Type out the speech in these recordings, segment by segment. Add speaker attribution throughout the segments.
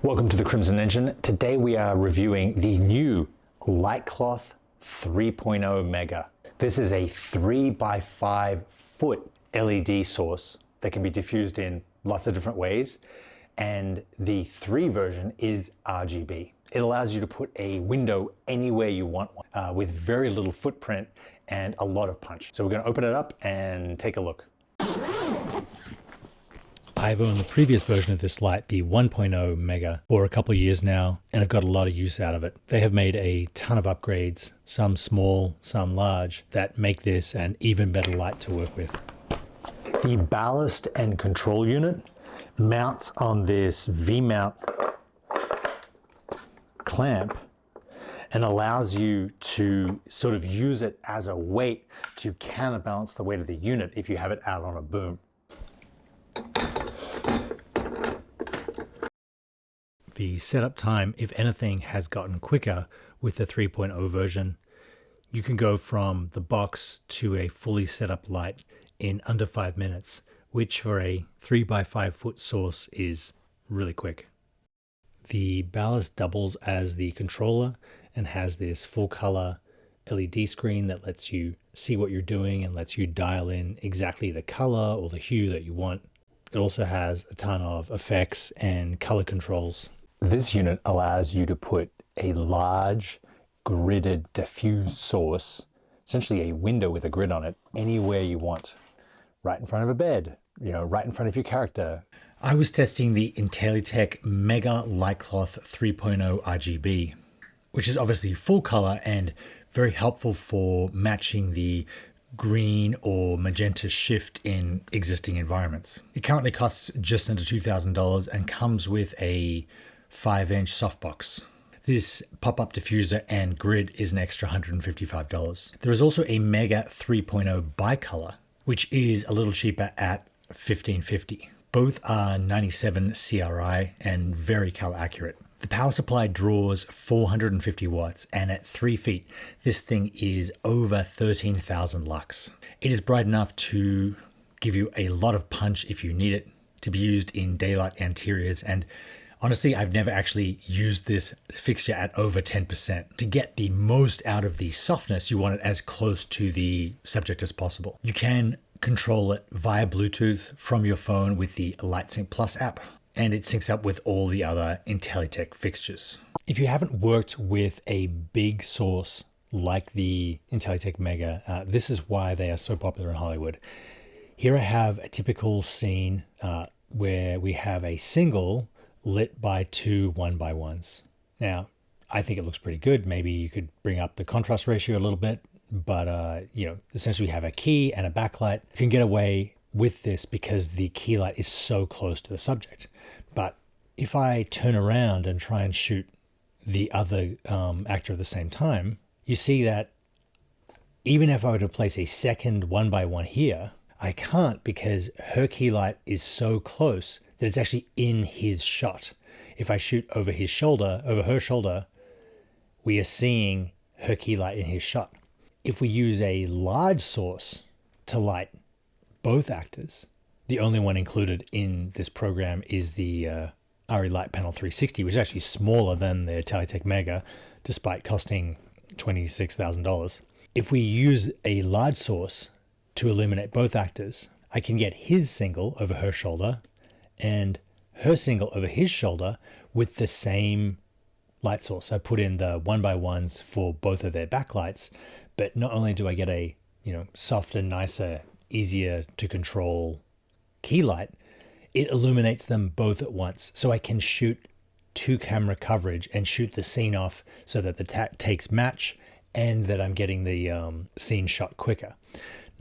Speaker 1: Welcome to the Crimson Engine. Today we are reviewing the new LiteCloth 3.0 Mega. This is a 3x5 foot LED source that can be diffused in lots of different ways, and the 3 version is RGB. It allows you to put a window anywhere you want one, with very little footprint and a lot of punch. So we're going to open it up and take a look.
Speaker 2: I've owned the previous version of this light, the 1.0 Mega, for a couple of years now, and I've got a lot of use out of it. They have made a ton of upgrades, some small, some large, that make this an even better light to work with.
Speaker 1: The ballast and control unit mounts on this V-mount clamp and allows you to sort of use it as a weight to counterbalance the weight of the unit if you have it out on a boom.
Speaker 2: The setup time, if anything, has gotten quicker with the 3.0 version. You can go from the box to a fully set up light in under 5 minutes, which for a 3x5 foot source is really quick. The ballast doubles as the controller and has this full color LED screen that lets you see what you're doing and lets you dial in exactly the color or the hue that you want. It also has a ton of effects and color controls.
Speaker 1: This unit allows you to put a large gridded diffused source, essentially a window with a grid on it, anywhere you want. Right in front of a bed, right in front of your character.
Speaker 2: I was testing the Intellytech Mega LiteCloth 3.0 RGB, which is obviously full color and very helpful for matching the green or magenta shift in existing environments. It currently costs just under $2,000 and comes with a 5-inch softbox. This pop-up diffuser and grid is an extra $155. There is also a Mega 3.0 bicolor, which is a little cheaper at $1,550. Both are 97 CRI and very color accurate. The power supply draws 450 watts, and at 3 feet, this thing is over 13,000 lux. It is bright enough to give you a lot of punch if you need it, to be used in daylight interiors, and honestly, I've never actually used this fixture at over 10%. To get the most out of the softness, you want it as close to the subject as possible. You can control it via Bluetooth from your phone with the LiteSync Plus app, and it syncs up with all the other Intellytech fixtures. If you haven't worked with a big source like the Intellytech Mega, this is why they are so popular in Hollywood. Here I have a typical scene where we have a single lit by 2 1x1s. Now, I think it looks pretty good. Maybe you could bring up the contrast ratio a little bit, but essentially we have a key and a backlight. You can get away with this because the key light is so close to the subject. But if I turn around and try and shoot the other actor at the same time, you see that even if I were to place a second 1x1 here, I can't because her key light is so close that it's actually in his shot. If I shoot over his shoulder, over her shoulder, we are seeing her key light in his shot. If we use a large source to light both actors, the only one included in this program is the RE Light Panel 360, which is actually smaller than the Intellytech Mega, despite costing $26,000. If we use a large source to illuminate both actors, I can get his single over her shoulder and her single over his shoulder with the same light source. I put in the 1x1s for both of their backlights, but not only do I get a softer, nicer, easier to control key light, it illuminates them both at once. So I can shoot 2 camera coverage and shoot the scene off so that the takes match and that I'm getting the scene shot quicker.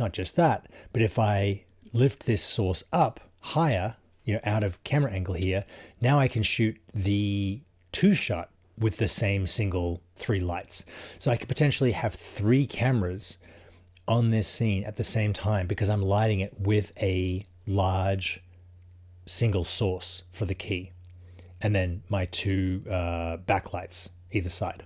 Speaker 2: Not just that, but if I lift this source up higher, out of camera angle here, now I can shoot the 2 shot with the same single 3 lights. So I could potentially have 3 cameras on this scene at the same time because I'm lighting it with a large single source for the key, and then my 2 backlights either side.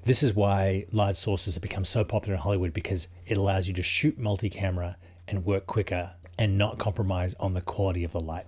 Speaker 2: This is why large sources have become so popular in Hollywood, because it allows you to shoot multi-camera and work quicker and not compromise on the quality of the light.